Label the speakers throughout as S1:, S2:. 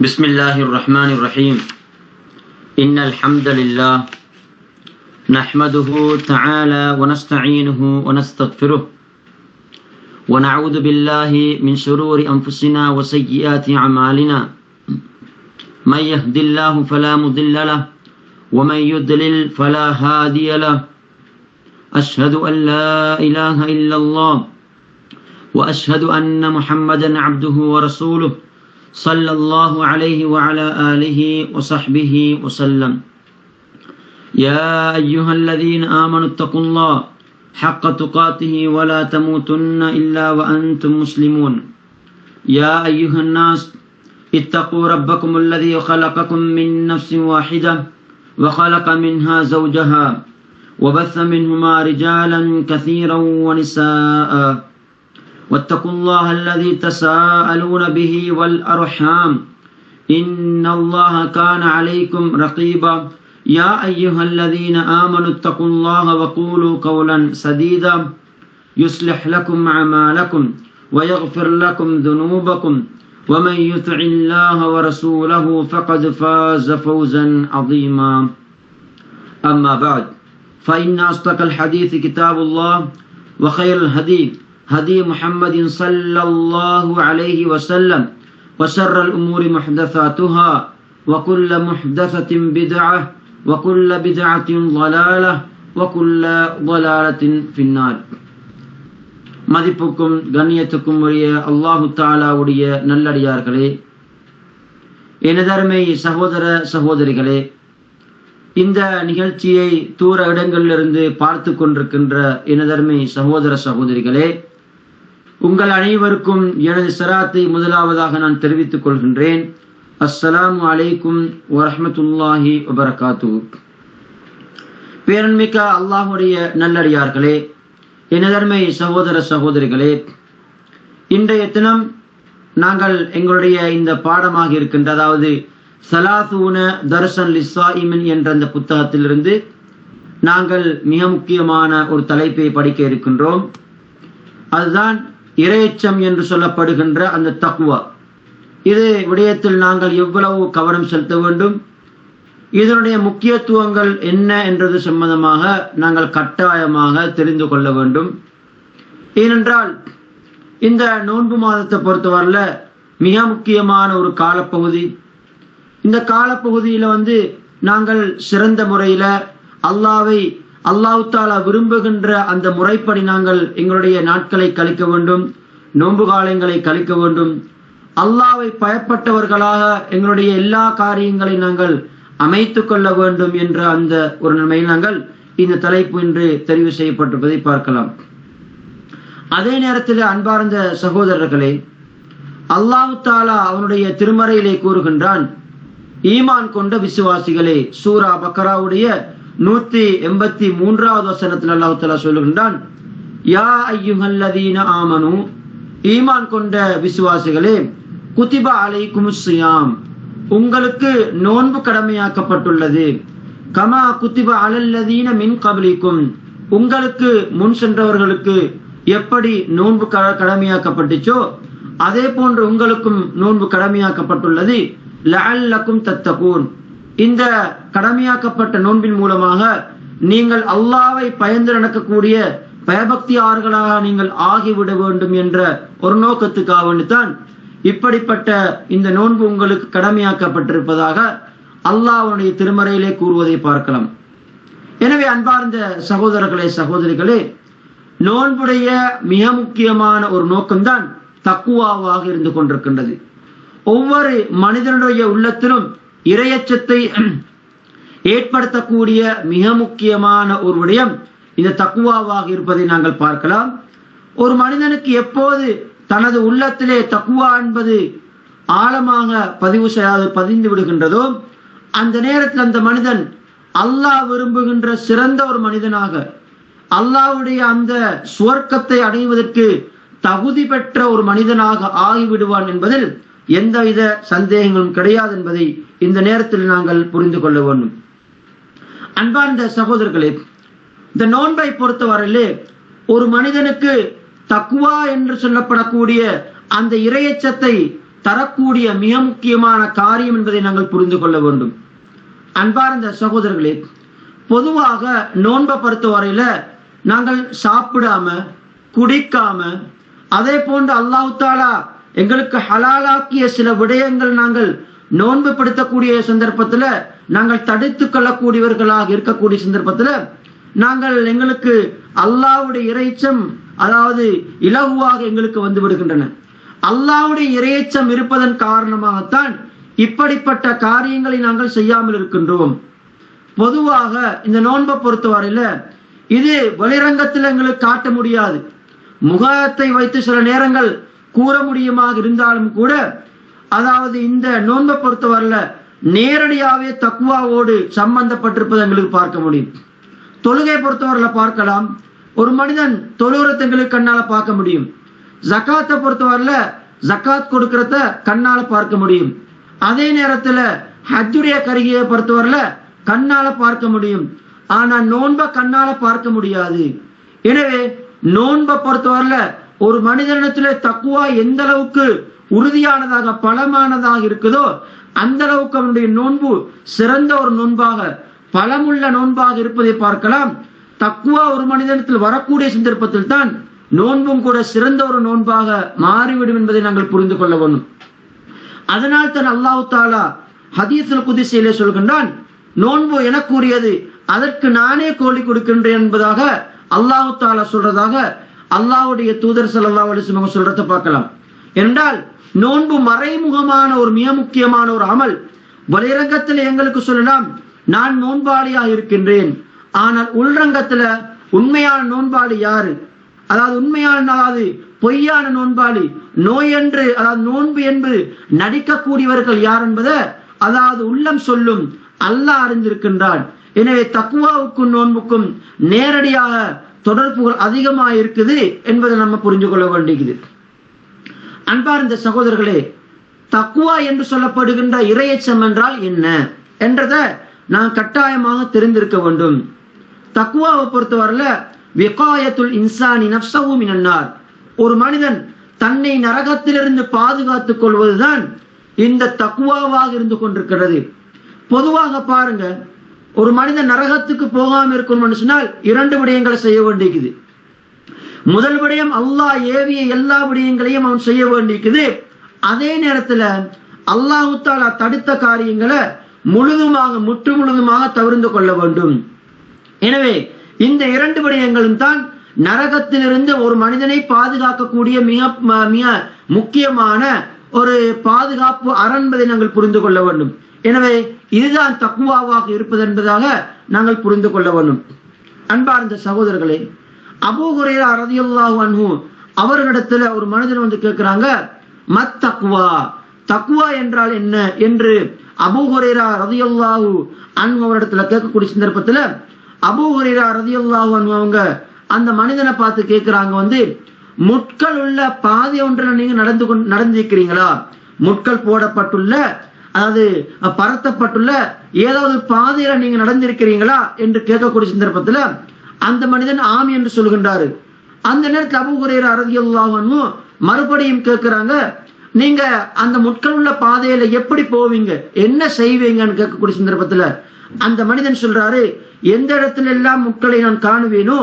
S1: بسم الله الرحمن الرحيم إن الحمد لله نحمده تعالى ونستعينه ونستغفره ونعوذ بالله من شرور أنفسنا وسيئات أعمالنا من يهد الله فلا مضل له ومن يضلل فلا هادي له أشهد أن لا إله إلا الله وأشهد أن محمدا عبده ورسوله صلى الله عليه وعلى آله وصحبه وسلم يا أيها الذين آمنوا اتقوا الله حق تقاته ولا تموتن إلا وأنتم مسلمون يا أيها الناس اتقوا ربكم الذي خلقكم من نفس واحدة وخلق منها زوجها وبث منهما رجالا كثيرا ونساء واتقوا الله الذي تساءلون به والأرحام إن الله كان عليكم رقيبا يا أيها الذين آمنوا اتقوا الله وقولوا قولا سديدا يصلح لكم أعمالكم ويغفر لكم ذنوبكم ومن يطع الله ورسوله فقد فاز فوزا عظيما أما بعد فإن أصدق الحديث كتاب الله وخير الهدي هدي محمد صلى الله عليه وسلم وشر الأمور محدثاتها وكل محدثة بدعة وكل بدعة ضلالة وكل ضلالة في النار. மதிப்புக்கும் கண்ணியத்துக்கும் உரிய அல்லாஹு தஆலாவுடைய நல்லடியார்களே, எனதருமை சகோதர சகோதரிகளே, இந்த நிகழ்ச்சியை தூர இடங்களிலிருந்து பார்த்து கொண்டிருக்கின்ற எனதருமை சகோதர சகோதரிகளே, உங்கள் அனைவருக்கும் எனது ஸலாத்தை முதலாவதாக நான் தெரிவித்துக் கொள்கின்றேன். அஸ்ஸலாமு அலைக்கும் வரஹ்மத்துல்லாஹி வபரகாத்துஹு. பேரன்மிக்க அல்லாஹ்வுடைய நல்லடியார்களே, எனதருமை சகோதர சகோதரிகளே, இன்றைய தினம் நாங்கள் எங்களுடைய இந்த பாடமாக இருக்கின்ற, அதாவது ஸலாத்தூன தர்ஸன் லிஸ்ஸாயிமின் என்ற அந்த புத்தகத்திலிருந்து நாங்கள் மிக முக்கியமான ஒரு தலைப்பை படிக்க இருக்கின்றோம். அதுதான் இறையச்சம் என்று சொல்லப்படுகின்ற அந்த தக்வா. இது விடயத்தில் நாங்கள் எவ்வளவு கவனம் செலுத்த வேண்டும், இதனுடைய முக்கியத்துவங்கள் என்ன என்றது சம்பந்தமாக நாங்கள் கட்டாயமாக தெரிந்து கொள்ள வேண்டும். ஏனென்றால் இந்த நோன்பு மாதத்தை பொறுத்தவரையில மிக முக்கியமான ஒரு காலப்பகுதி. இந்த காலப்பகுதியில நாங்கள் சிறந்த முறையில அல்லாஹ் தஆலா விரும்புகின்ற அந்த முறைப்படி நாங்கள் எங்களுடைய நாட்களை கழிக்க வேண்டும், நோன்பு காலங்களை கழிக்க வேண்டும். அல்லாஹ்வை பயப்பட்டவர்களாக எங்களுடைய எல்லா காரியங்களை நாங்கள் அமைத்துக் கொள்ள வேண்டும் என்ற அந்த ஒரு நிலைமையில் நாங்கள் இந்த தலைப்பு இன்று தெரிவு செய்யப்பட்டிருப்பதை பார்க்கலாம். அதே நேரத்தில் அன்பார்ந்த சகோதரர்களே, அல்லாஹ் தஆலா அவனுடைய திருமறையிலே கூறுகின்றான், ஈமான் கொண்ட விசுவாசிகளே. சூரா பக்கராவுடைய 183வது வசனத்தில் அல்லாஹ் தஆலா சொல்லுகின்றான், யா அய்யுஹல்லதீன ஆமனு, ஈமான் கொண்ட விசுவாசிகளே, குதிப அலைக்குமுஸ் ஸியாம், உங்களுக்கு நோன்பு கடமையாக்கப்பட்டுள்ளது. கமா குதிப அலல்லதீன மின் கப்லிக்கும், உங்களுக்கு முன் சென்றவர்களுக்கு எப்படி நோன்பு கடமையாக்கப்பட்டுச்சோ அதே போன்று உங்களுக்கும் நோன்பு கடமையாக்கப்பட்டுள்ளது. லஅல்லக்கும் தத்தகூன், இந்த கடமையாக்கப்பட்ட நோன்பின் மூலமாக நீங்கள் அல்லாஹ்வை பயந்து நடக்கக்கூடிய பயபக்தியார்களாக நீங்கள் ஆகிவிட வேண்டும் என்ற ஒரு நோக்கத்துக்காக வேண்டித்தான் இப்படிப்பட்ட இந்த நோன்பு உங்களுக்கு கடமையாக்கப்பட்டிருப்பதாக அல்லாஹ்வுடைய திருமறையிலே கூறுவதை பார்க்கலாம். எனவே அன்பார்ந்த சகோதரர்களே சகோதரிகளே, நோன்புடைய மிக முக்கியமான ஒரு நோக்கம்தான் தக்குவாவாக இருந்து கொண்டிருக்கின்றது. ஒவ்வொரு மனிதனுடைய உள்ளத்திலும் இறையச்சத்தை ஏற்படுத்தக்கூடிய மிக முக்கியமான ஒரு விடயம் இந்த தக்குவாவாக இருப்பதை நாங்கள் பார்க்கலாம். ஒரு மனிதனுக்கு எப்போது தனது உள்ளத்திலே தக்குவா என்பது ஆழமாக பதிந்து விடுகின்றதோ அந்த நேரத்தில் அந்த மனிதன் அல்லாஹ் விரும்புகின்ற சிறந்த ஒரு மனிதனாக, அல்லாஹ்வுடைய அந்த சுவர்க்கத்தை அடைவதற்கு தகுதி பெற்ற ஒரு மனிதனாக ஆகிவிடுவான் என்பதில் எந்தவித சந்தேகங்களும் கிடையாது என்பதை இந்த நேரத்தில் நாங்கள் புரிந்து கொள்ள வேண்டும். அன்பார்ந்த சகோதரர்களே, இந்த நோன்பை பொறுத்தவரையிலே ஒரு மனிதனுக்கு தக்குவா என்று சொல்லப்படக்கூடிய அந்த இறையச்சத்தை தரக்கூடிய மிக முக்கியமான காரியம் என்பதை நாங்கள் புரிந்து கொள்ள வேண்டும். அன்பார்ந்த சகோதரர்களே, பொதுவாக நோன்பை பொறுத்தவரையில நாங்கள் சாப்பிடாம குடிக்காம அதே போன்று அல்லாஹ் தஆலா எங்களுக்கு ஹலாலாக்கிய சில விடயங்கள் நாங்கள் நோன்பு படுத்தக்கூடிய சந்தர்ப்பத்துல நாங்கள் தடுத்து கொள்ளக்கூடியவர்களாக இருக்கக்கூடிய சந்தர்ப்பத்துல நாங்கள் எங்களுக்கு அல்லாஹ்வுடைய இறைச்சம் அதாவது இலகுவாக எங்களுக்கு வந்து விடுகின்றன. அல்லாஹ்வுடைய இறைச்சம் இருப்பதன் காரணமாகத்தான் இப்படிப்பட்ட காரியங்களை நாங்கள் செய்யாமல் இருக்கின்றோம். பொதுவாக இந்த நோன்பை பொறுத்தவரையில இது வெளிரங்கத்தில் எங்களுக்கு காட்ட முடியாது, முகத்தை வைத்து சில நேரங்கள் கூற முடியுமாக இருந்தாலும் கூட அதாவது இந்த நோன்பை பொறுத்தவரையில நேரடியாவே தக்வாவோடு சம்பந்தப்பட்டிருப்பதை எங்களுக்கு பார்க்க முடியும். தொழுகை பொறுத்தவரையில பார்க்கலாம், ஒரு மனிதன் தொழுகிறத எங்களுக்கு கண்ணால பார்க்க முடியும். ஜகாத்தை பொறுத்தவரையில ஜகாத் கொடுக்கறத கண்ணால பார்க்க முடியும். அதே நேரத்துல ஹஜ்ஜுடைய கருகியை பொறுத்தவரையில கண்ணால பார்க்க முடியும். ஆனா நோன்பை கண்ணால பார்க்க முடியாது. எனவே நோன்பை பொறுத்தவரையில ஒரு மனிதனிடத்துல தக்குவா எந்த அளவுக்கு உறுதியானதாக பலமானதாக இருக்குதோ அந்த அளவுக்கு அவனுடைய நோன்பு சிறந்த ஒரு நோன்பாக பலமுள்ள நோன்பாக இருப்பதை பார்க்கலாம். தக்குவா ஒரு மனிதனத்தில் வரக்கூடிய சந்தர்ப்பத்தில் தான் நோன்பும் கூட சிறந்த ஒரு நோன்பாக மாறிவிடும் என்பதை நாங்கள் புரிந்து கொள்ள வேண்டும். அதனால் தான் அல்லாஹ் தஆலா ஹதீஸுல் குத்ஸிலே சொல்கின்றான், நோன்பு எனக்குரியது, அதற்கு நானே கூலி கொடுக்கின்றேன் என்பதாக அல்லாஹ் தஆலா சொல்றதாக அல்லாஹ்வுடைய தூதர் ஸல்லல்லாஹு அலைஹி வஸல்லம் சொல்றத பார்க்கலாம். என்றால் நோன்பு மறைமுகமான ஒரு மிக முக்கியமான ஒரு அமல். வெளிரங்கத்தில் எங்களுக்கு சொல்லலாம் நான் நோன்பாளியாக இருக்கின்றேன், ஆனால் உள்ரங்கத்துல உண்மையான நோன்பாளி யாரு, அதாவது உண்மையான அதாவது பொய்யான நோன்பாளி நோய் என்று அதாவது நோன்பு என்று நடிக்கக்கூடியவர்கள் யார் என்பதை அதாவது உள்ளம் சொல்லும், அல்லாஹ் அறிந்திருக்கின்றான். எனவே தக்வாவுக்கும் நோன்புக்கும் நேரடியாக தொடர்புகள் அதிகமாக இருக்குது என்பதை நம்ம புரிஞ்சு கொள்ள வேண்டியது. அன்பார்ந்த சகோதரர்களே, தக்வா என்று சொல்லப்படுகின்ற இறையச்சம் என்றால் என்ன என்றதை நான் கட்டாயமாக தெரிந்திருக்க வேண்டும். தக்வாவை பொறுத்தவரையில விகாயத்துல் இன்சானி நஃப்ஸஹு மினன்னார், ஒரு மனிதன் தன்னை நரகத்திலிருந்து பாதுகாத்துக் கொள்வதுதான் இந்த தக்வாவாக இருந்து கொண்டிருக்கிறது. பொதுவாக பாருங்க, ஒரு மனிதன் நரகத்துக்கு போகாம இருக்கணும்னு சொன்னால் இரண்டு விடயங்களை செய்ய வேண்டியிருக்குது. முதல் விடயம் அல்லாஹ் ஏவிய எல்லா விடயங்களையும் அவன் செய்ய வேண்டியிருக்குது. அதே நேரத்துல அல்லாஹ் தஆலா தடுத்த காரியங்களை முற்று முழுதுமாக தவிர்த்து கொள்ள வேண்டும். எனவே இந்த இரண்டு விடயங்களும் தான் நரகத்திலிருந்து ஒரு மனிதனை பாதுகாக்கக்கூடிய மிக மிக முக்கியமான ஒரு பாதுகாப்பு அரண் என்பதை நாங்கள் புரிந்து கொள்ள வேண்டும். எனவே இதுதான் தக்வாவாக இருப்பது என்பதாக நாங்கள் புரிந்து கொள்ள வேண்டும். அன்பார்ந்த சகோதரர்களே, அபூ ஹுரைரா ரலியல்லாஹு அன்ஹு அவர்களிடத்துல ஒரு மனிதன் வந்து கேட்கிறாங்க, மத் தக்வா, தக்வா என்றால் என்ன என்று அபூ ஹுரைரா ரலியல்லாஹு அன்ஹு அவரிடத்துல கேட்கக்கூடிய சந்தர்ப்பத்துல அபூ ஹுரைரா ரலியல்லாஹு அன்ஹு அவங்க அந்த மனிதனை பார்த்து கேட்கிறாங்க, வந்து முட்கள் உள்ள பாதை ஒன்றில் நீங்க நடந்திருக்கிறீங்களா, முட்கள் போடப்பட்டுள்ள அதாவது பரத்தப்பட்டுள்ள ஏதாவது பாதையில நீங்க நடந்திருக்கிறீங்களா என்று கேட்கக்கூடிய சந்தர்ப்பத்துல அந்த மனிதன் ஆம் என்று சொல்கின்றாரு. அந்த நேரத்தில் அபூ ஹுரைரா ரலியல்லாஹு அன்ஹு மறுபடியும் கேட்கிறாங்க, நீங்க அந்த முட்கள் உள்ள பாதையில எப்படி போவீங்க, என்ன செய்வீங்கன்னு கேட்கக்கூடிய சந்தர்ப்பத்துல அந்த மனிதன் சொல்றாரு, எந்த இடத்துல எல்லாம் முட்களை நான் காணுவேனோ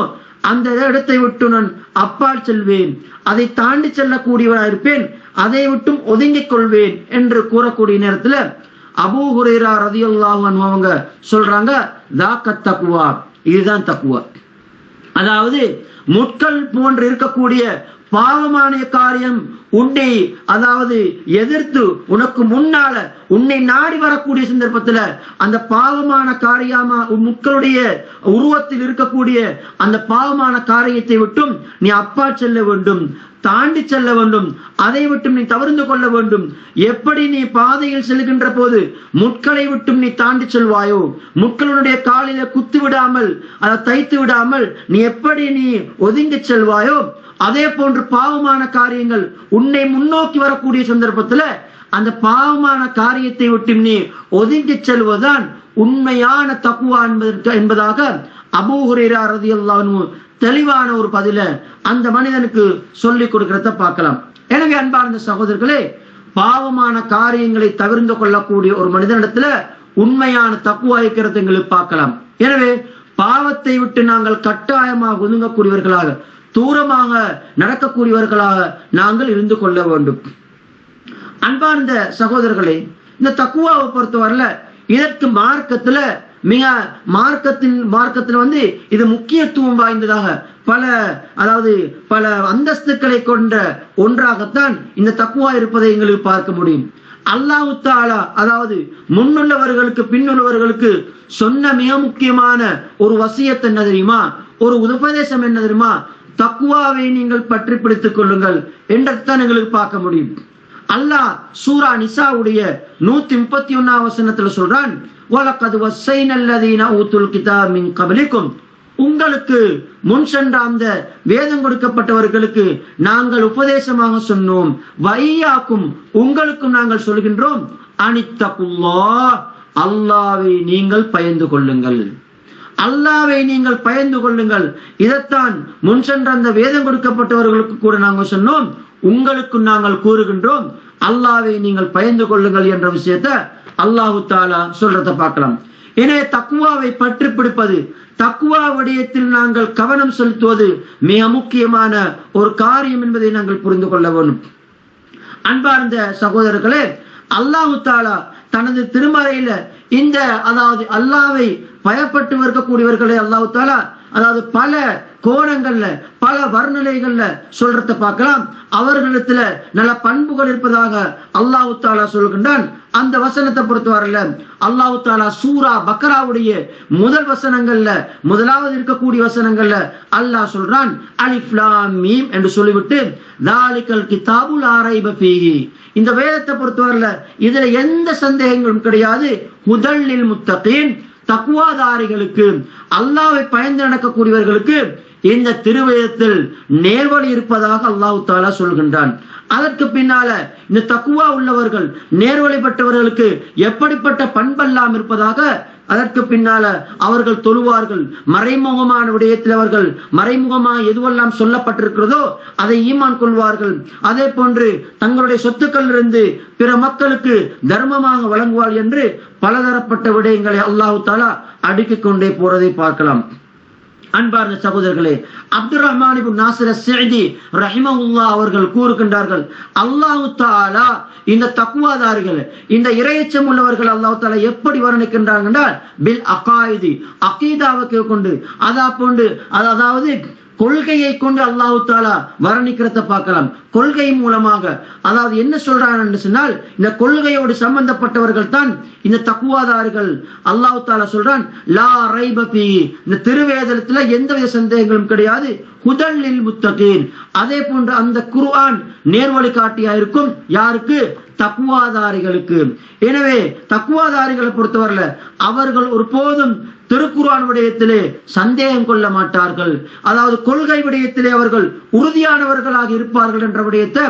S1: அந்த இடத்தை விட்டு நான் அப்பால் செல்வேன், அதை தாண்டி செல்லக்கூடியவராக இருப்பேன், அதை விட்டும் ஒதுங்கிக் கொள்வேன் என்று கூறக்கூடிய நேரத்துல அபூ ஹுரைரா ரலியல்லாஹு அன்ஹு அவங்க சொல்றாங்க, தாக்கத் தக்வா, இதுதான் தக்வா. அதாவது முட்கள் போன்று இருக்கக்கூடிய பாவமான காரியம் உன்னை அதாவது எதிர்த்து உனக்கு முன்னால உன்னை நாடி வரக்கூடிய சந்தர்ப்பத்துல அந்த பாவமான காரியமா முட்களுடைய உருவத்தில் இருக்கக்கூடிய அந்த பாவமான காரியத்தை விட்டும் நீ அப்பா செல்ல வேண்டும், தாண்டி செல்ல வேண்டும், அதை விட்டும் நீ தவிர்த்து கொள்ள வேண்டும். எப்படி நீ பாதையில் செல்கின்ற போது முட்களை விட்டும் நீ தாண்டி செல்வாயோ, முட்களுடைய காலில குத்து விடாமல் அதை தைத்து விடாமல் நீ எப்படி நீ ஒதுங்கி செல்வாயோ, அதே போன்று பாவமான காரியங்கள் உன்னை முன்னோக்கி வரக்கூடிய சந்தர்ப்பத்துல அந்த பாவமான காரியத்தை விட்டு நீ ஒதுங்கி செல்வதுதான் உண்மையான தக்வா என்பதாக அபூ ஹுரைரா ரலியல்லாஹு அன்ஹு தெளிவான ஒரு பதில அந்த மனிதனுக்கு சொல்லிக் கொடுக்கிறத பார்க்கலாம். எனவே அன்பார்ந்த சகோதரர்களே, பாவமான காரியங்களை தவிர்த்து கொள்ளக்கூடிய ஒரு மனிதனிடத்துல உண்மையான தக்குவா இருக்கிறது எங்களுக்கு பார்க்கலாம். எனவே பாவத்தை விட்டு நாங்கள் கட்டாயமாக ஒதுங்கக்கூடியவர்களாக, தூரமாக நடக்கக்கூடியவர்களாக நாங்கள் இருந்து கொள்ள வேண்டும். அன்பார்ந்த சகோதரர்களே, இந்த தக்குவாவை பொறுத்தவரையில இதற்கு மார்க்கத்துல மிக மார்க்கத்தில் இது முக்கியத்துவம் வாய்ந்ததாக பல அந்தஸ்துக்களை கொண்ட ஒன்றாகத்தான் இந்த தக்குவா இருப்பதை எங்களுக்கு பார்க்க முடியும். அல்லாஹ் தஆலா அதாவது முன்னுள்ளவர்களுக்கு பின்னுள்ளவர்களுக்கு சொன்ன மிக முக்கியமான ஒரு வசியத் என்ன தெரியுமா, ஒரு உபதேசம் என்ன தெரியுமா, தக்குவாவை நீங்கள் பற்றி பிடித்துக் கொள்ளுங்கள் என்றுதான் எங்களுக்கு பார்க்க முடியும். அல்லாஹ் சூரா நிசாவுடைய 131 வசனத்துல சொல்றான், வலகத் வஸைனல் லதீன ஊதுல் கிதாப மின் கப்லிக்கும், உங்களுக்கு முன் சென்ற அந்த வேதம் கொடுக்கப்பட்டவர்களுக்கு நாங்கள் உபதேசமாக சொன்னோம், வையாக்கும் உங்களுக்கும் நாங்கள் சொல்கின்றோம், அனித்தகுல்லாஹ் அல்லாஹ்வை நீங்கள் பயந்து கொள்ளுங்கள், அல்லாஹ்வை நீங்கள் பயந்து கொள்ளுங்கள். இதைத்தான் முன் சென்ற அந்த வேதம் கொடுக்கப்பட்டவர்களுக்கு கூட நாங்கள் சொன்னோம், உங்களுக்கும் நாங்கள் கூறுகின்றோம், அல்லாஹ்வை நீங்கள் பயந்து கொள்ளுங்கள் என்ற விஷயத்தை அல்லாஹ் தஆலா சொல்றத பார்க்கலாம். எனவே தக்வாவை பற்றி பிடிப்பது, தக்வா விடயத்தில் நாங்கள் கவனம் செலுத்துவது மிக முக்கியமான ஒரு காரியம் என்பதை நாங்கள் புரிந்து கொள்ள வேண்டும். அன்பார்ந்த சகோதரர்களே, அல்லாஹ் தஆலா தனது திருமறையில இந்த அல்லாஹ்வை பயப்பட்டு இருக்கக்கூடியவர்களை அல்லாஹ் தஆலா பல கோணங்கள்ல பல வர்ணனைகள்ல சொல்றத பார்க்கலாம். அவர்களிடத்துல நல்ல பண்புகள் இருப்பதாக அல்லாஹ் தஆலா சொல்கின்றான். அந்த வசனத்தை பொறுத்தவரையில அல்லாஹ் தஆலா சூரா பக்ராவுடைய முதல் வசனங்கள்ல முதலாவது இருக்கக்கூடிய வசனங்கள்ல அல்லாஹ் சொல்றான், அலிஃப் லாம் மீம் என்று சொல்லிவிட்டு தாலிகல் கிதாபு லா ரைப ஃபீஹி, இந்த வேதத்தை பொறுத்தவரையில இதுல எந்த சந்தேகங்களும் கிடையாது, ஹுதல் லில் முத்தகீன், தக்வாதாரிகளுக்கு அல்லாஹ்வை பயந்து நடக்கக்கூடியவர்களுக்கு இந்த திருவேதத்தில் நேர்வழி இருப்பதாக அல்லாஹ் தஆலா சொல்கின்றான். அதற்கு பின்னால இந்த தக்குவா உள்ளவர்கள் நேர்வழி பெற்றவர்களுக்கு எப்படிப்பட்ட பண்பெல்லாம் இருப்பதாக அதற்கு பின்னால அவர்கள் தொழுவார்கள், மறைமுகமான விடயத்தில் அவர்கள் மறைமுகமாக எதுவெல்லாம் சொல்லப்பட்டிருக்கிறதோ அதை ஈமான் கொள்வார்கள், அதே போன்று தங்களுடைய சொத்துக்கள் இருந்து பிற மக்களுக்கு தர்மமாக வழங்குவார் என்று பலதரப்பட்ட விடயங்களை அல்லாஹ் தஆலா அடுக்கிக் கொண்டே போறதை பார்க்கலாம். அன்பார்ந்த சகோதரர்களே, அப்துர் ரஹ்மான் இப்னு நாசிர் அஸ்-ஸஅதி ரஹிமஹுல்லாஹ் அவர்கள் கூறுகின்றார்கள், அல்லாஹ் தஆலா இந்த தக்வாதாரிகள், இந்த இறையச்சம் உள்ளவர்கள் அல்லாஹ் தஆலா எப்படி வர்ணிக்கின்றார்கள் என்றால் பில் அகாயிதி, அகீதாவை கொண்டு அதாவது கொள்கையை கொண்டு அல்லாஹ் தஆலா வர்ணிக்கிறத பார்க்கலாம். கொள்கை மூலமாக என்ன சொல்றான் என்று சொன்னால், இந்த கொள்கையோடு சம்பந்தப்பட்டவர்கள் தான் இந்த தக்வாதாரிகள். அல்லாஹ் தஆலா சொல்றான், லா ரைப ஃபீஹி, இந்த திருவேதத்துல எந்தவித சந்தேகங்களும் கிடையாது, ஹுதல் லில் முத்தகீன், அதே போன்று அந்த குர்ஆன் நேர்வழி காட்டியா இருக்கும் யாருக்கு, தக்வாதாரிகளுக்கு. எனவே தக்வாதாரிகளை பொறுத்தவரையில அவர்கள் ஒருபோதும் திருக்குர்ஆன் விடயத்திலே சந்தேகம் கொள்ள மாட்டார்கள், கொள்கை விடயத்திலே அவர்கள் உறுதியானவர்களாக இருப்பார்கள் என்ற விடயத்தை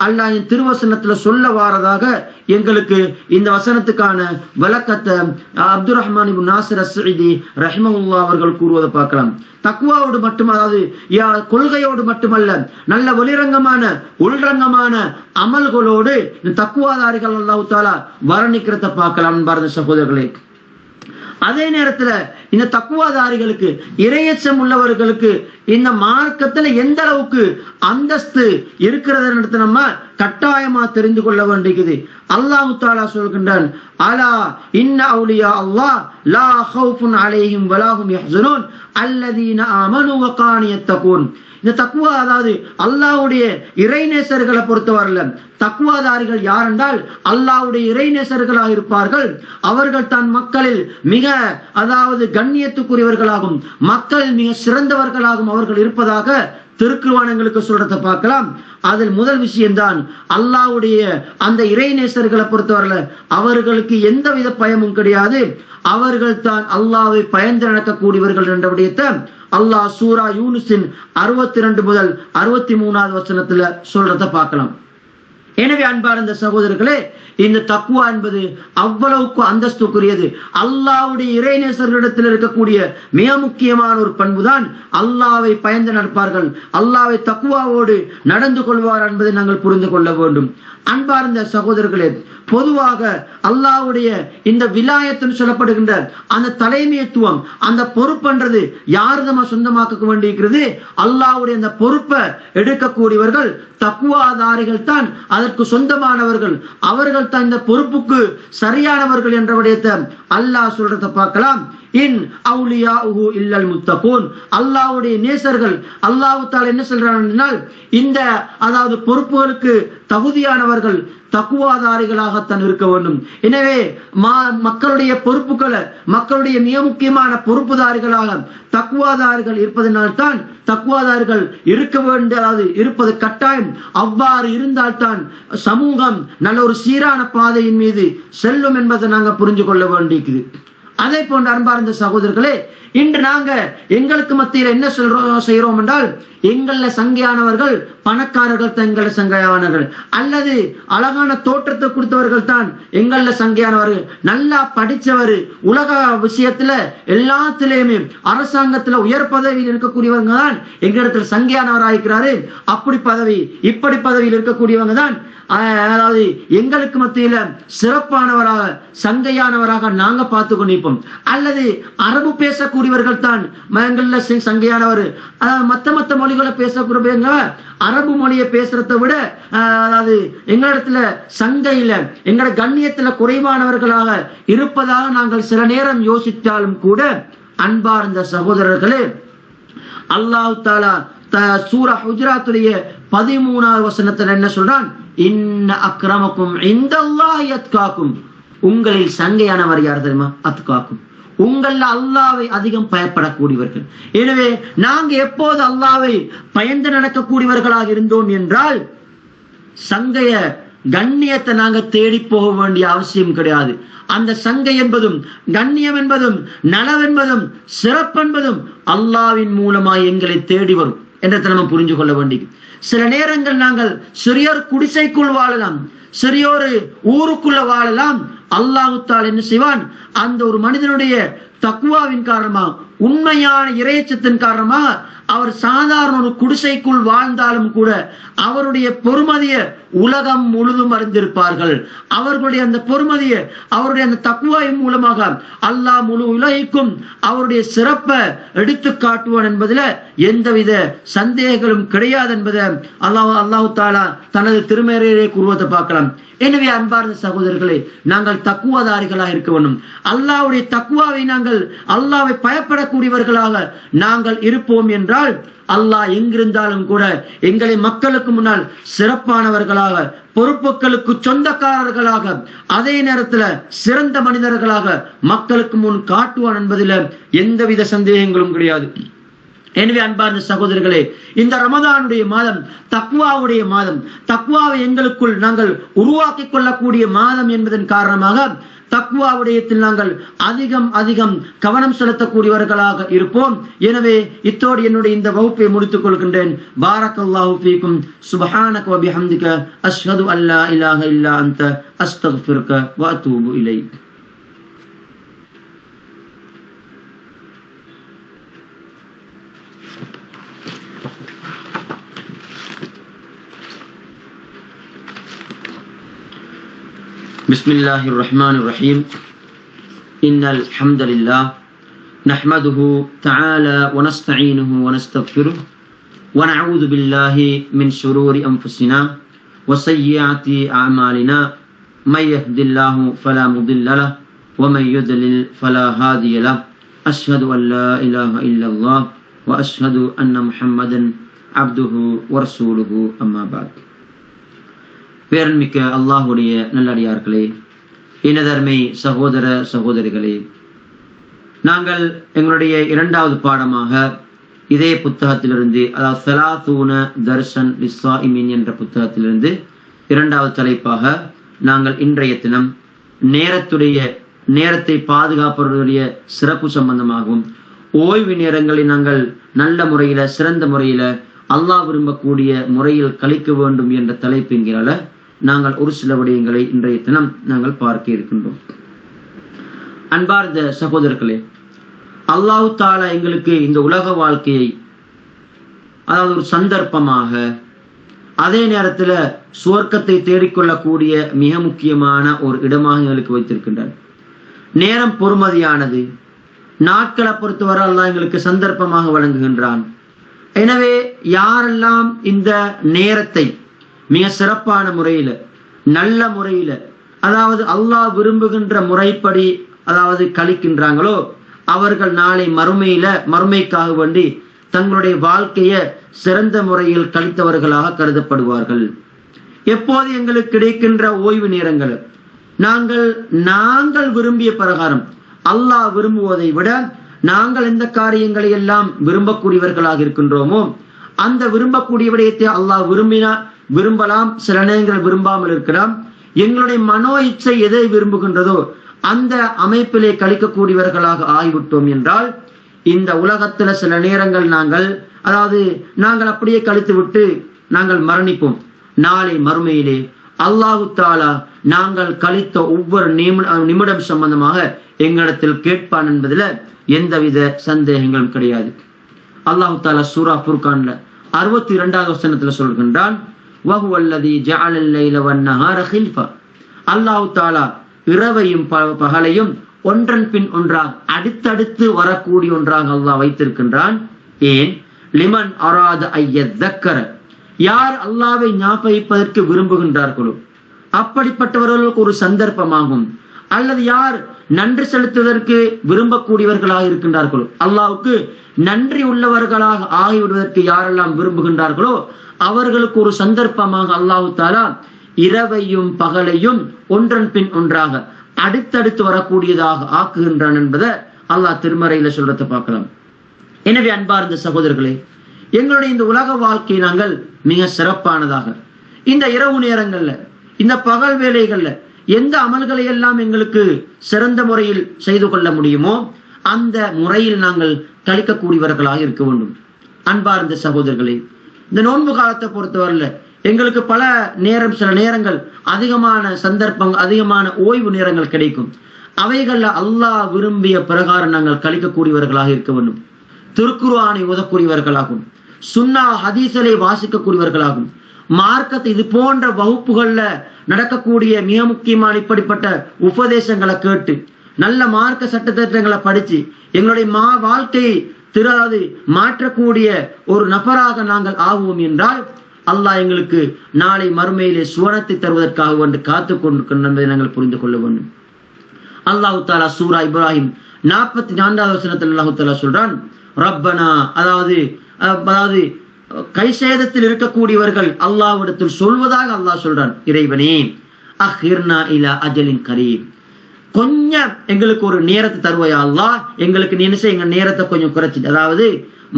S1: அல்லாஹ் திருவசனத்துல சொல்ல வாரதாக எங்களுக்கு இந்த வசனத்துக்கான விளக்கத்தை அப்துர் ரஹ்மான் இப்னு நாசிர் அஸ்-ஸஅதி ரஹிமஹுல்லாஹ் அவர்கள் கூறுவதை பார்க்கலாம். தக்வாவோடு மட்டும் கொள்கையோடு மட்டுமல்ல, நல்ல வெளிரங்கமான உள்ரங்கமான அமல்களோடு இந்த தக்வாதாரிகள் அல்லாஹ் தஆலா வர்ணிக்கிறத பார்க்கலாம். பாரத சகோதரர்களே, அதே நேரத்துல இந்த தக்வாதாரிகளுக்கு இறையச்சம் உள்ளவர்களுக்கு இந்த மார்க்கத்துல எந்த அளவுக்கு அந்தஸ்து இருக்கிறது நம்ம கட்டாயமா தெரிந்து கொள்ள வேண்டியது. அல்லாஹ் தஆலா சொல்கின்றான், அலா இன்ன அவுலியா அல்லாஹ் லா ஹவுஃபுன் அலைஹிம் வலா ஹும் யஹ்ஸனூன் அல்லதீன ஆமனு வ கானூ யத்தகூன். இந்த தக்வா அல்லாஹ்வுடைய இறைநேசர்களை பொறுத்தவரையில தக்வாதாரிகள் யார் என்றால் அல்லாஹ்வுடைய இறைநேசர்களாக இருப்பார்கள். அவர்கள் தன் மக்களில் மிக கண்ணியத்துக்குரியவர்களாகும், மக்களில் மிக சிறந்தவர்களாகும் அவர்கள் இருப்பதாக திருக்குர்ஆன்களுக்கு சொல்றத பார்க்கலாம். அதில் முதல் விஷயம்தான் அல்லாஹ்வுடைய அந்த இறைநேசர்களை பொறுத்தவரையில அவர்களுக்கு எந்தவித பயமும் கிடையாது, அவர்கள் தான் அல்லாஹ்வை பயந்து நடக்கக்கூடியவர்கள் என்ற விடயத்தை அல்லாஹ் சூரா யூனுஸின் 62 முதல் 63வது வசனத்துல சொல்றத பார்க்கலாம். எனவே அன்பார்ந்த சகோதரர்களே, இந்த தக்வா என்பது அவ்வளவுக்கு அந்தஸ்துக்குரியது. அல்லாஹ்வுடைய இறைநேசர்களிடத்தில் இருக்கக்கூடிய மிக முக்கியமான ஒரு பண்புதான் அல்லாஹ்வை பயந்து நடப்பார்கள், அல்லாஹ்வை தக்வாவோடு நடந்து கொள்வார் என்பதை நாங்கள் புரிந்து கொள்ள வேண்டும். அன்பார்ந்த சகோதரர்களே, பொதுவாக அல்லாஹ்வுடைய இந்த விலாயத்துன்னு சொல்லப்படுகின்ற அந்த தலைமைத்துவம், அந்த பொறுப்புன்றது யாருதமா சொந்தமாக்க வேண்டியிருக்கிறது? அல்லாஹ்வுடைய அந்த பொறுப்பை எடுக்கக்கூடியவர்கள் தக்வாதாரிகள் தான் அதற்கு சொந்தமானவர்கள், அவர்கள் தான் இந்த பொறுப்புக்கு சரியானவர்கள் என்ற விடயத்தை அல்லாஹ் சொல்றத பார்க்கலாம். இன் அவுலியாஹு இல்லல் முத்தகூன், அல்லாஹ்வுடைய நேசர்கள் அல்லாஹ் தஆலா என்ன சொல்றாங்கன்னா, இந்த அதாவது பொறுப்புகளுக்கு தகுதியானவர்கள் தக்குவாதாரிகளாகத்தான் இருக்க வேண்டும். எனவே மக்களுடைய பொறுப்புகளை, மக்களுடைய மிக முக்கியமான பொறுப்புதாரிகளாக தக்குவாதாரிகள் இருப்பதனால்தான் தக்குவாதாரிகள் இருக்க வேண்டியது இருப்பது கட்டாயம். அவ்வாறு இருந்தால்தான் சமூகம் நல்ல ஒரு சீரான பாதையின் மீது செல்லும் என்பதை நாங்கள் புரிஞ்சு கொள்ள வேண்டியிருக்குது. அதே போன்ற அன்பார்ந்த சகோதரர்களே, இன்று நாங்க எங்களுக்கு மத்தியில் என்ன செய்யறோம் என்றால், எங்கள சங்கையானவர்கள் பணக்காரர்கள் தான் எங்கள சங்கையானவர்கள், அல்லது அழகான தோற்றத்தை கொடுத்தவர்கள் தான் எங்கள சங்கையானவர்கள், நல்லா படிச்சவர், உலக விஷயத்துல எல்லாத்திலேயுமே அரசாங்கத்துல உயர் பதவியில் இருக்கக்கூடியவங்க தான் எங்களிடத்துல சங்கையானவராயிருக்கிறாரு. அப்படி பதவி இப்படி பதவியில் இருக்கக்கூடியவங்க தான் அதாவது எங்களுக்கு மத்தியில சிறப்பானவராக சங்கையானவராக நாங்க பார்த்து கொண்டிருப்போம். அல்லது அரபு பேசக்கூடியவர்கள் தான் எங்கள சங்கையானவர், மத்த மொழிகளை பேசக்கூடியவங்க அரபு மொழியை பேசுறதை விட அதாவது எங்களிடத்துல சங்கையில எங்களோட கண்ணியத்துல குறைவானவர்களாக இருப்பதாக நாங்கள் சில நேரம் யோசித்தாலும் கூட, அன்பார்ந்த சகோதரர்களே, அல்லாஹ் தஆலா சூரா ஹுஜராத்துடைய 13வது வசனத்துல என்ன சொல்றான்? இன்ன அக்ரமக்கும் இந்தல்லாஹி அத்காக்கும், உங்களில் சங்கையானவர் யார் தெரியுமா? அத்காக்கும், உங்கள அல்லாஹ்வை அதிகம் பயப்படக்கூடியவர்கள். எனவே நாங்க எப்போது அல்லாஹ்வை பயந்து நடக்கக்கூடியவர்களாக இருந்தோம் என்றால், சங்கைய கண்ணியத்தை நாங்க தேடி போக வேண்டிய அவசியம் கிடையாது. அந்த சங்கை என்பதும் கண்ணியம் என்பதும் நலவென்பதும் சிறப்பென்பதும் அல்லாஹ்வின் மூலமாய் எங்களை தேடி வரும் என்றதை நம்ம புரிஞ்சு கொள்ள வேண்டியது. சில நேரங்கள் நாங்கள் சிறியோர் குடிசைக்குள் வாழலாம், சிறியோரு ஊருக்குள்ள வாழலாம். அல்லாஹ் தஆலா என்ன செய்வான்? அந்த ஒரு மனிதனுடைய தக்வாவின் காரணமாக, உண்மையான இறையச்சத்தின் காரணமாக, அவர் சாதாரண ஒரு குடிசைக்குள் வாழ்ந்தாலும் கூட அவருடைய பொறுமதிய உலகம் முழுதும் அறிந்திருப்பார்கள். அவர்களுடைய அந்த பொறுமதிய, அவருடைய அந்த தக்வாவின் மூலமாக அல்லாஹ் முழு உலகிற்கும் அவருடைய சிறப்பை எடுத்து காட்டுவான் என்பதில் எந்தவித சந்தேகங்களும் கிடையாது என்பதை அல்லாஹ் தஆலா தனது திருமறையிலே கூறுவதை பார்க்கலாம். எனவே அன்பார்ந்த சகோதரர்களே, நாங்கள் தக்குவாதாரிகளாக இருக்க வேண்டும். அல்லாஹ்வுடைய தக்குவாவை நாங்கள் அல்லாஹ்வை பயப்படக்கூடியவர்களாக நாங்கள் இருப்போம் என்றால், அல்லாஹ் எங்கிருந்தாலும் கூட எங்களை மக்களுக்கு முன்னால் சிறப்பானவர்களாக, பொறுப்புகளுக்கு சொந்தக்காரர்களாக, அதே நேரத்துல சிறந்த மனிதர்களாக மக்களுக்கு முன் காட்டுவான் என்பதில் எந்தவித சந்தேகங்களும் கிடையாது. எனவே அன்பார்ந்த சகோதரர்களே, இந்த ரமதானுடைய மாதம் தக்வாவுடைய மாதம், தக்வாவை எங்களுக்குள் நாங்கள் உருவாக்கி கொள்ளக்கூடிய மாதம் என்பதன் காரணமாக தக்வாவுடையத்தில் நாங்கள் அதிகம் கவனம் செலுத்தக்கூடியவர்களாக இருப்போம். எனவே இத்தோடு என்னுடைய இந்த வகுப்பை முடித்துக் கொள்கின்றேன். பாரக்கல்லாஹு ஃபீக்கும். சுப்ஹானக வ பிஹம்திக அஷ்ஹது அல்லா இலாஹ இல்லா அன்த அஸ்தக்ஃபிருக வ அத்தூபு இலைக். بسم الله الرحمن الرحيم. إن الحمد لله نحمده تعالى ونستعينه ونستغفره ونعوذ بالله من شرور أنفسنا وسيئات أعمالنا. من يهد الله فلا مضل له ومن يضلل فلا هادي له. أشهد أن لا إله إلا الله وأشهد أن محمدا عبده ورسوله. أما بعد. பேரன்மிக்க அல்லாஹ்வுடைய நல்லடியார்களே, இனதர்மை சகோதர சகோதரிகளே, நாங்கள் எங்களுடைய 2வது பாடமாக இதே புத்தகத்திலிருந்து, அதாவது ஸலாத்தூன தர்சன் லிஸ்ஸாயிமீன் என்ற புத்தகத்திலிருந்து 2வது தலைப்பாக நாங்கள் இன்றைய தினம் நேரத்தை பாதுகாப்பவர்களுடைய சிறப்பு சம்பந்தமாகவும், ஓய்வு நேரங்களை நாங்கள் நல்ல முறையில சிறந்த முறையில அல்லாஹ் விரும்பக்கூடிய முறையில் கழிக்க வேண்டும் என்ற தலைப்பு என்கிறால நாங்கள் ஒரு சில விடயங்களை இன்றைய தினம் நாங்கள் பார்க்க இருக்கின்றோம். அன்பார்ந்த சகோதரர்களே, அல்லாஹ் தஆலா எங்களுக்கு இந்த உலக வாழ்க்கையை அதாவது ஒரு சந்தர்ப்பமாக, அதே நேரத்தில் சுவர்க்கத்தை தேடிக்கொள்ளக்கூடிய மிக முக்கியமான ஒரு இடமாக எங்களுக்கு வைத்திருக்கின்றார். நேரம் பொறுமதியானது. நாட்களை பொறுத்தவரை அல்லாஹ் எங்களுக்கு சந்தர்ப்பமாக வழங்குகின்றான். எனவே யாரெல்லாம் இந்த நேரத்தை மிக சிறப்பான முறையில, நல்ல முறையில, அதாவது அல்லாஹ் விரும்புகின்ற முறைப்படி அதாவது கழிக்கின்றாங்களோ அவர்கள் நாளை மறுமைக்காக வேண்டி தங்களுடைய வாழ்க்கையை சிறந்த முறையில் கழித்தவர்களாக கருதப்படுவார்கள். எப்போது எங்களுக்கு கிடைக்கின்ற ஓய்வு நேரங்கள் நாங்கள் விரும்பிய பிரகாரம், அல்லாஹ் விரும்புவதை விட நாங்கள் எந்த காரியங்களை எல்லாம் விரும்பக்கூடியவர்களாக இருக்கின்றோமோ அந்த விரும்பக்கூடிய விடயத்தை அல்லாஹ் விரும்பலாம், சில நேரங்கள் விரும்பாமல் இருக்கலாம். எங்களுடைய மனோ இச்சை எதை விரும்புகின்றதோ அந்த அமைப்பிலே கழிக்கக்கூடியவர்களாக ஆகிவிட்டோம் என்றால் இந்த உலகத்துல சில நேரங்கள் நாங்கள் அப்படியே கழித்து விட்டு நாங்கள் மரணிப்போம். நாளை மறுமையிலே அல்லாஹு தஆலா நாங்கள் கழித்த ஒவ்வொரு நிமிடம் சம்பந்தமாக எங்களிடத்தில் கேட்பான் என்பதில் எந்தவித சந்தேகங்களும் கிடையாது. அல்லாஹு தஆலா சூரா ஃபுர்கான்ல 62வது வசனத்துல சொல்கின்றான், வஹுவல்லதீ ஜஅலல் லைல வன்னஹார ஹில்ஃபா. அல்லாஹு தஆலா இரவையும் பகலையும் ஒன்றன் பின் ஒன்றாக அடுத்தடுத்து வரக்கூடிய ஒன்றாக அல்லாஹ் வைத்திருக்கின்றான். ஏன்? லிமன் அராத ஐயதக்கர, யார் அல்லாஹ்வை ஞாபகிப்பதற்கு விரும்புகின்றார்களோ அப்படிப்பட்டவர்களுக்கு ஒரு சந்தர்ப்பமாகும். அல்லது யார் நன்றி செலுத்துவதற்கு விரும்பக்கூடியவர்களாக இருக்கின்றார்களோ, அல்லாஹ்வுக்கு நன்றி உள்ளவர்களாக ஆகிவிடுவதற்கு யாரெல்லாம் விரும்புகின்றார்களோ அவர்களுக்கு ஒரு சந்தர்ப்பமாக அல்லாஹ் தஆலா இரவையும் பகலையும் ஒன்றன் பின் ஒன்றாக அடுத்தடுத்து வரக்கூடியதாக ஆக்குகின்றான் என்பதை அல்லாஹ் திருமறையில சொல்றதை பார்க்கலாம். எனவே அன்பார்ந்த சகோதரர்களே, எங்களுடைய இந்த உலக வாழ்க்கை நாங்கள் மிக சிறப்பானதாக இந்த இரவு நேரங்கள்ல, இந்த பகல் வேளைகள்ல எந்த அமல்களை எல்லாம் எங்களுக்கு சிறந்த முறையில் செய்து கொள்ள முடியுமோ அந்த முறையில் நாங்கள் கழிக்கக்கூடியவர்களாக இருக்க வேண்டும். அன்பார்ந்த சகோதரர்களே, இந்த நோன்பு காலத்தை பொறுத்தவரையில எங்களுக்கு பல நேரம், சில நேரங்கள் அதிகமான சந்தர்ப்பங்கள், அதிகமான ஓய்வு நேரங்கள் கிடைக்கும். அவைகள்ல அல்லாஹ் விரும்பிய பிரகாரம் நாங்கள் கழிக்கக்கூடியவர்களாக இருக்க வேண்டும். திருக்குர்ஆனை ஓதக்கூடியவர்களாகும், சுன்னா ஹதீஸலை வாசிக்கக்கூடியவர்களாகும், மார்க்கத்தை இது போன்ற வகுப்புகள்ல நடக்கக்கூடிய மிக முக்கியமான இப்படிப்பட்ட உபதேசங்களை கேட்டு நல்ல மார்க்க சட்டத்திட்டங்களை படிச்சு எங்களுடைய வாழ்க்கையை மாற்றக்கூடிய ஒரு நபராக நாங்கள் ஆகுவோம் என்றால் அல்லாஹ் எங்களுக்கு நாளை மறுமையிலே சுவனத்தை தருவதற்காக வந்து காத்து கொண்டிருக்கின்றதை நாங்கள் புரிந்து கொள்ள வேண்டும். அல்லாஹ் தஆலா சூரா இப்ராஹிம் 44வது வசனத்தில் அல்லாஹ் தஆலா சொல்றான், ரப்பனா, அதாவது கை சேதத்தில் இருக்கக்கூடியவர்கள் அல்லாஹ்விடத்தில் சொல்வதாக அல்லாஹ் சொல்றான், இறைவனே அஹ்இர்னா இலா அஜலின் கரீம், கொஞ்சம் எங்களுக்கு ஒரு நேரத்தை தருவாயா அல்லாஹ், எங்களுக்கு நினைச்ச எங்க நேரத்தை கொஞ்சம் குறைச்சி. அதாவது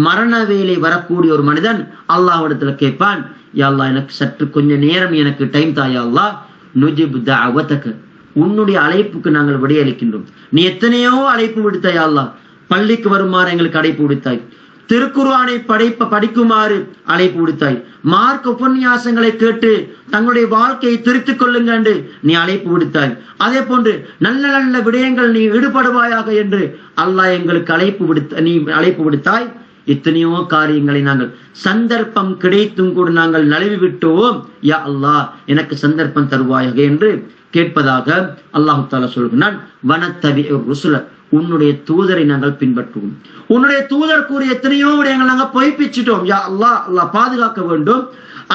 S1: மரண வேலை வரக்கூடிய ஒரு மனிதன் அல்லாஹ்விடத்துல கேட்பான், யா அல்லாஹ் எனக்கு சற்று கொஞ்சம் நேரம் எனக்கு டைம் தாயா அல்லாஹ், நுஜிப் தஅவதக, உன்னுடைய அழைப்புக்கு நாங்கள் விடையளிக்கின்றோம். நீ எத்தனையோ அழைப்பு விடுத்தாய் அல்லாஹ், பள்ளிக்கு வருமாறு எங்களுக்கு அழைப்பு விடுத்தாய், திருக்குர்ஆனை படிக்குமாறு அழைப்பு விடுத்தாய், மார்க்க உபன்யாசங்களை கேட்டு தங்களுடைய வாழ்க்கையை திருத்திக் கொள்ளுங்க என்று நீ அழைப்பு விடுத்தாய். அதே போன்று நல்ல நல்ல விடயங்கள் நீ ஈடுபடுவாயாக என்று அல்லாஹ் எங்களுக்கு நீ அழைப்பு விடுத்தாய். எத்தனையோ காரியங்களை நாங்கள் சந்தர்ப்பம் கிடைத்தும் கூட நாங்கள் நழுவி விட்டோம். யா அல்லாஹ் எனக்கு சந்தர்ப்பம் தருவாயாக என்று கேட்பதாக அல்லாஹ் தஆலா சொல்கிறான். வனத்தபிஉர் ருசுல, உன்னுடைய தூதரை நாங்கள் பின்பற்றுவோம். உன்னுடைய தூதர் கூறிய எத்தனையோ விடயங்கள் நாங்கள் பொய்ப்பிச்சிட்டோம். யா அல்லாஹ், அல்லாஹ் பாதுகாக்க வேண்டும்.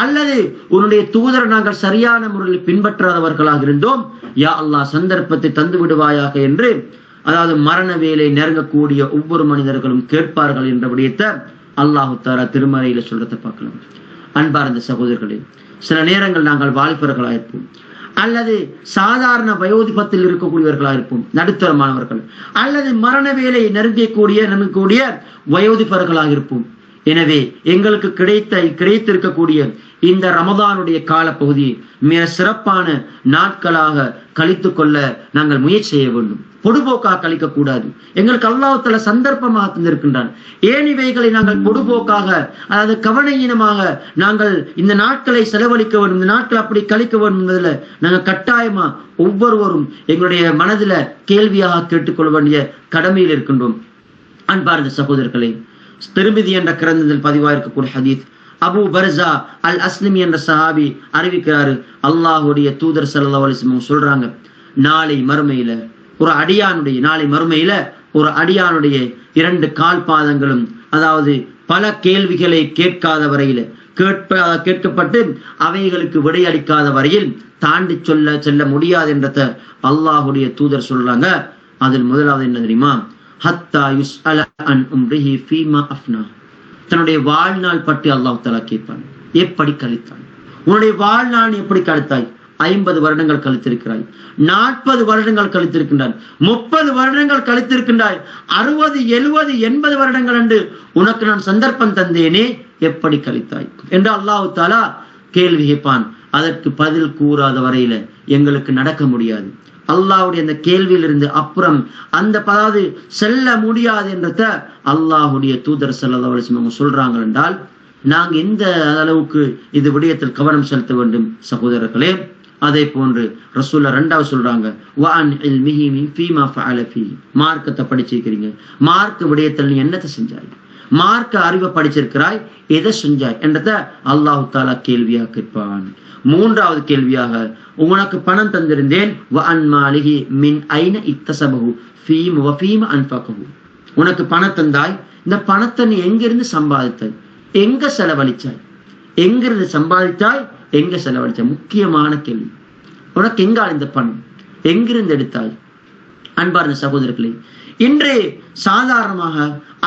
S1: அல்லது உன்னுடைய தூதரை நாங்கள் சரியான முறையில் பின்பற்றாதவர்களாக இருந்தோம். யா அல்லாஹ் சந்தர்ப்பத்தை தந்து விடுவாயாக என்று, அதாவது மரண வேலை நெருங்கக்கூடிய ஒவ்வொரு மனிதர்களும் கேட்பார்கள் என்ற விடயத்தை அல்லாஹ் தஆலா திருமறையில சொல்றதை பார்க்கலாம். அன்பார்ந்த சகோதரர்களே, சில நேரங்கள் நாங்கள் வாலிபர்களாக இருப்போம், அல்லது சாதாரண வயோதிபத்தில் இருக்கக்கூடியவர்களாக இருப்போம், நடுத்தரமானவர்கள், அல்லது மரண வேலை நெருங்கக்கூடிய வயோதிபர்களாக இருப்போம். எனவே எங்களுக்கு கிடைத்திருக்கக்கூடிய இந்த ரமதானுடைய காலப்பகுதியை மிக சிறப்பான நாட்களாக கழித்துக் கொள்ள நாங்கள் முயற்சி செய்ய வேண்டும். பொடுபோக்காக கழிக்க கூடாது. எங்களுக்கு அல்லாஹ் தஆலா சந்தர்ப்பமாக தந்திருக்கின்றான். ஏன் இவைகளை நாங்கள் பொடுபோக்காக, அதாவது கவனஈனமாக நாங்கள் இந்த நாட்களை செலவழிக்க வேண்டும், இந்த நாட்கள் அப்படி கழிக்க வேண்டும் என்பதில் நாங்கள் கட்டாயமா ஒவ்வொருவரும் எங்களுடைய மனதில கேள்வியாக கேட்டுக்கொள்ள வேண்டிய கடமையில் இருக்கின்றோம். அன்பார்ந்த சகோதரர்களே, திர்மிதி என்ற கிரந்தத்தில் பதிவாயிருக்கக்கூடிய ஹதீஸ், அபு பர்ஸா அல் அஸ்லமி என்ற சஹாபி அறிவிக்கிறாரு, அல்லாஹ்வுடைய தூதர் ஸல்லல்லாஹு அலைஹி வஸல்லம் சொல்றாங்க, நாளை மறுமையில ஒரு அடியானுடைய 2 கால் பாதங்களும், அதாவது பல கேள்விகளை கேட்காத வரையில கேட்கப்பட்டு அவைகளுக்கு விடையளிக்காத வரையில் தாண்டி செல்ல முடியாது என்றத அல்லாஹ்வுடைய தூதர் சொல்றாங்க. அதில் முதலாவது என்ன தெரியுமா? ஹத்தா யுஸ்அல அன் உம்ரிஹி ஃபீமா அஃப்னா. தன்னுடைய வாழ்நாள் பற்றி அல்லாஹ் தஆலா கேட்பான். எப்படி கழித்தாய்? உன்னுடைய வாழ்நாள் எப்படி கழித்தாய்? 50 வருடங்கள் கழித்திருக்கிறாய், 40 வருடங்கள் கழித்திருக்கின்றாய், 30 வருடங்கள் கழித்திருக்கின்றாய், 60, 70, 80 வருடங்கள் என்று உனக்கு நான் சந்தர்ப்பம் தந்தேனே, எப்படி கழித்தாய் என்று அல்லாஹ் தஆலா கேள்வி கேட்பான். அதற்கு பதில் கூறாத வரையில எங்களுக்கு நடக்க முடியாது. அல்லாஹ்வுடைய அந்த கேள்வியிலிருந்து அப்புறம் அதாவது செல்ல முடியாது என்றத அல்லாஹ்வுடைய தூதர் ஸல்லல்லாஹு அலைஹி வஸல்லம் சொல்றாங்க. என்றால் நாங்க எந்த அளவுக்கு இது விடயத்தில் கவனம் செலுத்த வேண்டும் சகோதரர்களே. அதே போன்று ரசூலுல்லாஹ் 2வது சொல்றாங்க, வஅன் இல்மிஹி ஃபீமா ஃபஅல ஃபீ. மார்க்கத்தை படிச்சிருக்கிறீங்க, மார்க்க விடயத்தில் நீ என்னத்தை செஞ்சாய்? மார்க்க அறிவை படிச்சிருக்கிறாய், எதை செஞ்சாய் என்றத அல்லாஹ் தஆலா கேள்வியாக கேட்பான். 3வது கேள்வியாக, உனக்கு பணம் தந்திருந்தேன், வஅன் மாலிஹி மின் ஐன இக்தஸபஹு ஃபீமா அன்ஃபகஹு. உனக்கு பணம் தந்தாய், இந்த பணத்தை நீ எங்கிருந்து சம்பாதித்தாய், எங்க செலவழிச்சாய், எங்கிருந்து சம்பாதித்தாய், எங்க செலவழிச்சாய்? முக்கியமான கேள்வி. உனக்கு எங்க இந்த பணம் எங்கிருந்து எடுத்தாய்? அன்பார்ந்த சகோதரர்களே, இன்று சாதாரணமாக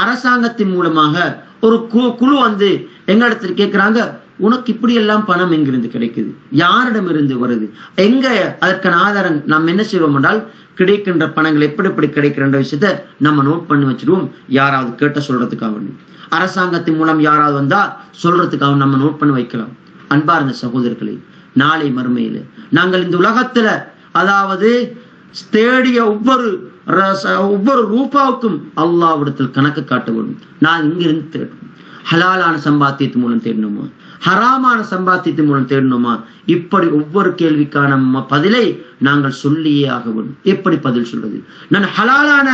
S1: அரசாங்கத்தின் மூலமாக ஒரு குழு வந்து எங்களிடத்தில் கேட்கிறாங்க, உனக்கு இப்படி எல்லாம் பணம் எங்கிருந்து கிடைக்குது, யாரிடம் இருந்து வருது, எங்க அதற்கான ஆதாரம்? நாம் என்ன செய்வோம் என்றால், கிடைக்கின்ற பணங்கள் எப்படி கிடைக்கின்ற விஷயத்த நம்ம நோட் பண்ணி வச்சிருவோம். யாராவது கேட்ட சொல்றதுக்காக வேண்டும், அரசாங்கத்தின் மூலம் யாராவது வந்தா சொல்றதுக்காக நம்ம நோட் பண்ணி வைக்கலாம். அன்பார்ந்த சகோதரர்களே, நாளை மறுமையில நாங்கள் இந்த உலகத்துல அதாவது தேடிய ஒவ்வொரு ரூபாவுக்கும் அல்லாஹ்விடத்தில் கணக்கு காட்ட வேண்டும். நான் இங்கிருந்து தேடணும், ஹலாலான சம்பாத்தியத்தின் மூலம் தேடணுமா, ஹராமான சம்பாத்தியத்தின் மூலம் தேடணுமா? இப்படி ஒவ்வொரு கேள்விக்கான பதிலை நாங்கள் சொல்லியே ஆக வேண்டும். எப்படி பதில் சொல்றது? நான் ஹலாலான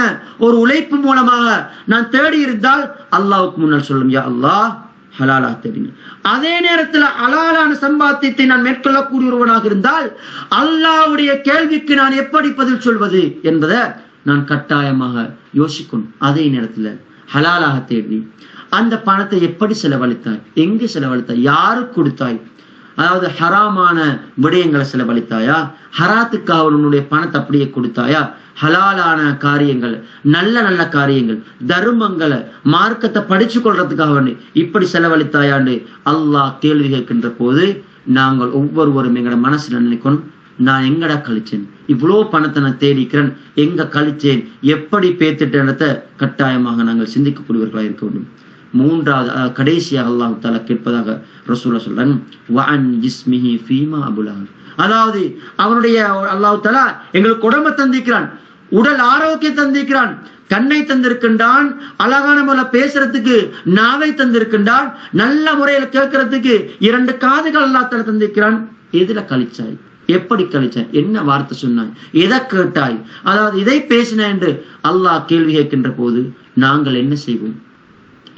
S1: ஒரு உழைப்பு மூலமாக நான் தேடி இருந்தால் அல்லாஹ்வுக்கு முன்னால் சொல்லும், யா அல்லாஹ் ஹலாலா தேடின. அதே நேரத்தில் ஹலாலான சம்பாத்தியத்தை நான் மேற்கொள்ளக்கூடிய ஒருவனாக இருந்தால் அல்லாஹ்வுடைய கேள்விக்கு நான் எப்படி பதில் சொல்வது என்பதை நான் கட்டாயமாக யோசிக்கணும். அதே நேரத்தில் ஹலாலாக தேடி அந்த பணத்தை எப்படி செலவழித்தாய், எங்கு செலவழித்தாய், யாருக்கு கொடுத்தாய்? அதாவது ஹராமான விடயங்களை செலவழித்தாயா, ஹராத்துக்காக உன்னுடைய பணத்தை அப்படியே கொடுத்தாயா, ஹலாலான காரியங்கள், நல்ல காரியங்கள், தர்மங்களை, மார்க்கத்தை படிச்சு கொள்றதுக்காக இப்படி செலவழித்தாயாண்டு அல்லாஹ் கேள்வி கேட்கின்ற போது நாங்கள் ஒவ்வொருவரும் எங்களோட மனசுல நினைக்கணும், நான் எங்கடா கழிச்சேன், இவ்வளோ பணத்தை நான் தேடிக்கிறேன், எங்க கழிச்சேன், எப்படி பேத்துட்டேன்றத கட்டாயமாக நாங்கள் சிந்திக்கக்கூடியவர்களாக இருக்க வேண்டும். 3வது கடைசியாக அல்லாஹ் தஆலா கேட்பதாக ரசூலுல்லாஹ் சொல்றாங்க, வஅன் ஜிஸ்மிஹி ஃபீமா அபுலஹ. அதாவது அவனுடைய அல்லாஹ் தஆலா எங்களுக்கு உடம்பை தந்திருக்கிறான், உடல் ஆரோக்கியம் தந்திருக்கிறான், கண்ணை தந்திருக்கின்றான், அழகான முறையில் பேசுறதுக்கு நாவை தந்திருக்கின்றான், நல்ல முறையில் கேட்கறதுக்கு 2 காதுகள் அல்லாஹ் தஆலா தந்திருக்கிறான். எதுல கழிச்சாய், எப்படி கழிச்சாய், என்ன வார்த்தை சொன்னாய், எதை கேட்டாய், அதாவது இதை பேசின என்று அல்லாஹ் கேள்வி கேட்கின்ற போது நாங்கள் என்ன செய்வோம்?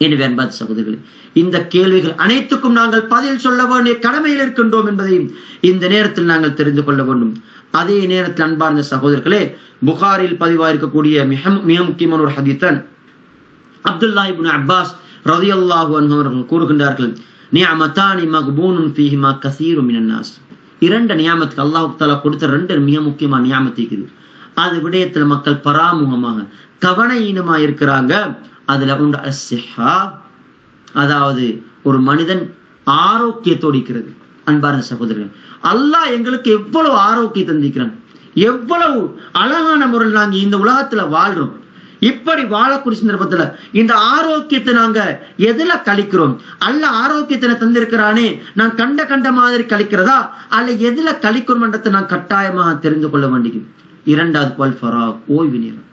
S1: எனவே அன்பார்ந்த சகோதரர்களே, இந்த கேள்விகள் அனைத்துக்கும் நாங்கள் பதில் சொல்ல வேண்டிய கடமையில் இருக்கின்றோம் என்பதையும் இந்த நேரத்தில் நாங்கள் தெரிந்து கொள்ள வேண்டும். அதே நேரத்தில் அன்பார்ந்த சகோதரர்களே, புகாரில் பதிவாயிருக்கக்கூடிய மிக முக்கியமான ஒரு ஹதீஸ், அப்துல்லாஹ் இப்னு அப்பாஸ் ரலியல்லாஹு அன்ஹு அவர்கள் கூறுகின்றார்கள், நிஅமதானி மக்பூனுன் ஃபீஹிமா கஸீரு மினன் நாஸ். 2 நியாமத்துக்கு அல்லாஹ் தஆலா கொடுத்த 2 மிக முக்கியமான நியாமத்து இருக்குது. அது விடயத்துல மக்கள் பராமுகமாக கவனஈனமா இருக்கிறாங்க. அதுல உண்டு அஸ்ஸிஹா, அதாவது ஒரு மனிதன் ஆரோக்கியத்தோடு இருக்கிறது. அன்பார்ந்த சகோதரர்கள், அல்லாஹ் எங்களுக்கு எவ்வளவு ஆரோக்கியம் தந்திருக்கிறான், எவ்வளவு அழகான முறையில் நாங்க இந்த உலகத்துல வாழ்றோம், இப்படி வாழக்கூடிய சந்தர்ப்பத்துல இந்த ஆரோக்கியத்தை நாங்க எதுல கழிக்கிறோம்? அல்ல ஆரோக்கியத்தை தந்திருக்கிறானே, நான் கண்ட மாதிரி கழிக்கிறதா அல்ல எதுல கழிக்கிறோம்ன்றதை நான் கட்டாயமாக தெரிந்து கொள்ள வேண்டியது. இரண்டாவது வல் ஃபராக், ஓய்வு நேரம்.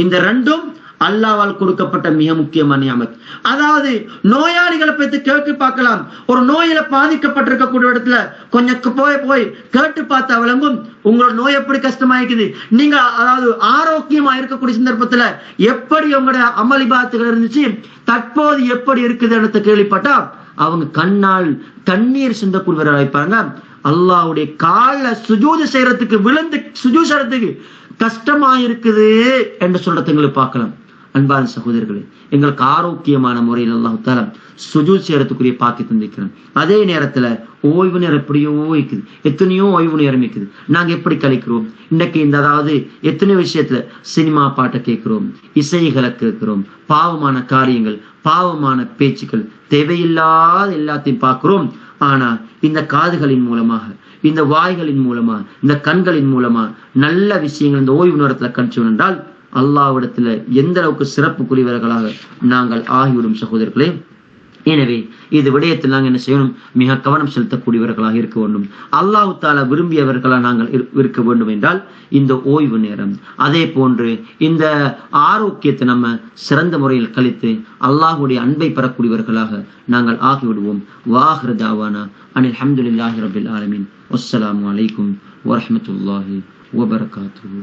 S1: இந்த ரெண்டும் அல்லாஹ்வால் கொடுக்கப்பட்ட மிக முக்கியமான நியமத். அதாவது நோயாளிகளை பத்தி கேட்டு பார்க்கலாம். ஒரு நோயில பாதிக்கப்பட்டிருக்கக்கூடிய இடத்துல கொஞ்சம் போய் கேட்டு பார்த்து விளங்கும் உங்களோட நோய் எப்படி கஷ்டமாயிருக்குது. நீங்க அதாவது ஆரோக்கியமா இருக்கக்கூடிய சந்தர்ப்பத்துல எப்படி உங்களோட அமளிபாத்துகள் இருந்துச்சு, தற்போது எப்படி இருக்குதுன்னு கேள்விப்பட்டா அவங்க கண்ணால் தண்ணீர் சிந்தக்கூடியவராக இருப்பாங்க. அல்லாஹ்வுடைய கால சுஜூது செய்யறதுக்கு விழுந்து சுஜூது செய்யறதுக்கு கஷ்டமா இருக்குது என்று சொல்றதை எங்களுக்கு பார்க்கலாம். அன்பான சகோதரர்களே, எங்களுக்கு ஆரோக்கியமான முறையில் அல்லாஹ் தஆலா சுஜூத் செய்யறதுக்குரிய பாக்கி தந்திருக்கிறோம். அதே நேரத்துல ஓய்வு நேரம் எப்படியோ இருக்குது, எத்தனையோ ஓய்வு நேரம் இருக்குது. நாங்க எப்படி கழிக்கிறோம்? இன்னைக்கு இந்த அதாவது எத்தனையோ விஷயத்துல சினிமா பாட்டை கேட்கிறோம், இசைகளை கேட்கிறோம், பாவமான காரியங்கள், பாவமான பேச்சுக்கள், தேவையில்லாத எல்லாத்தையும் பார்க்கிறோம். ஆனா இந்த காதுகளின் மூலமாக, இந்த வாய்களின் மூலமா, இந்த கண்களின் மூலமா நல்ல விஷயங்கள் இந்த ஓய்வு நேரத்துல கணிச்சோம் என்றால் அல்லாஹ்விடத்துல எந்த அளவுக்கு சிறப்புக்குரியவர்களாக நாங்கள் ஆகிவிடும் சகோதரர்களே. எனவே இது விடயத்தில் நாங்கள் என்ன செய்யணும்? மிக கவனம் செலுத்தக்கூடியவர்களாக இருக்க வேண்டும். அல்லாஹ் தஆலா விரும்பியவர்களாக நாங்கள் இருக்க வேண்டும் என்றால் இந்த ஓய்வு நேரம், அதே போன்று இந்த ஆரோக்கியத்தை நம்ம சிறந்த முறையில் கழித்து அல்லாஹ்வுடைய அன்பை பெறக்கூடியவர்களாக நாங்கள் ஆகிவிடுவோம். வாஹிரு தாவானா அனில் ஹம்துலில்லாஹி ரப்பில் ஆலமீன். வஸ்ஸலாமு அலைக்கும் வரஹ்மத்துல்லாஹி வபரகாத்துஹு.